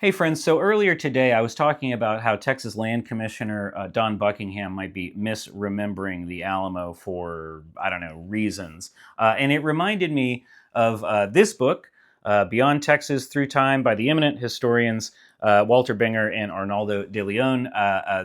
Hey friends, so earlier today I was talking about how Texas Land Commissioner Dawn Buckingham might be misremembering the Alamo for, I don't know, reasons. And it reminded me of this book, Beyond Texas Through Time by the eminent historians Walter Binger and Arnaldo de Leon.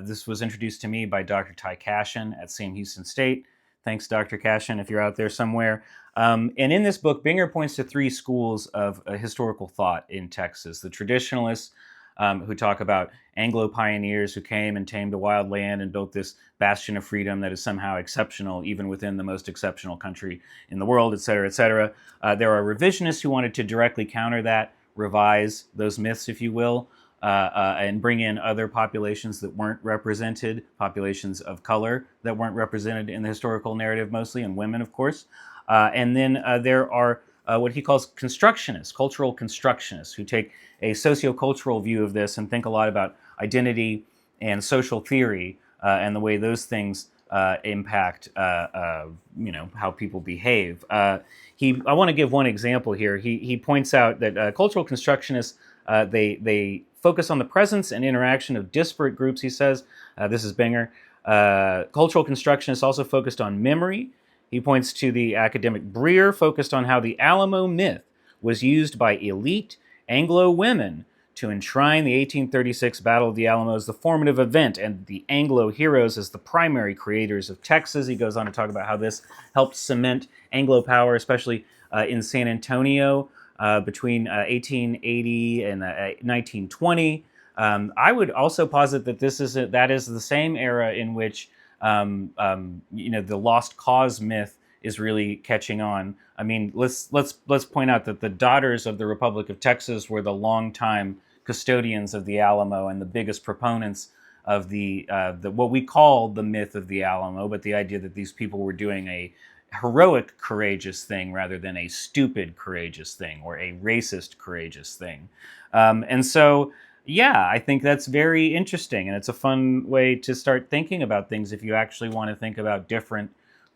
This was introduced to me by Dr. Ty Cashin at Sam Houston State. Thanks, Dr. Cashin, if you're out there somewhere. And in this book, Binger points to three schools of historical thought in Texas. The traditionalists, who talk about Anglo pioneers who came and tamed a wild land and built this bastion of freedom that is somehow exceptional, even within the most exceptional country in the world, et cetera, et cetera. There are revisionists who wanted to directly counter that, revise those myths, if you will, and bring in other populations that weren't represented, populations of color that weren't represented in the historical narrative mostly, and women, of course. And then there are what he calls constructionists, cultural constructionists, who take a sociocultural view of this and think a lot about identity and social theory and the way those things impact, how people behave. I want to give one example here. He points out that cultural constructionists they focus on the presence and interaction of disparate groups. He says, this is Binger. Cultural constructionists also focused on memory. He points to the academic Breer, focused on how the Alamo myth was used by elite Anglo women to enshrine the 1836 Battle of the Alamo as the formative event and the Anglo heroes as the primary creators of Texas. He goes on to talk about how this helped cement Anglo power, especially in San Antonio between 1880 and 1920. I would also posit that that is the same era in which the lost cause myth is really catching on. I mean, let's point out that the Daughters of the Republic of Texas were the longtime custodians of the Alamo and the biggest proponents of the what we call the myth of the Alamo, but the idea that these people were doing a heroic, courageous thing rather than a stupid, courageous thing or a racist, courageous thing. And so, yeah, I think that's very interesting, and it's a fun way to start thinking about things if you actually want to think about different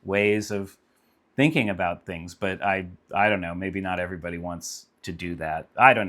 ways of thinking about things. But I don't know, maybe not everybody wants to do that. I don't know.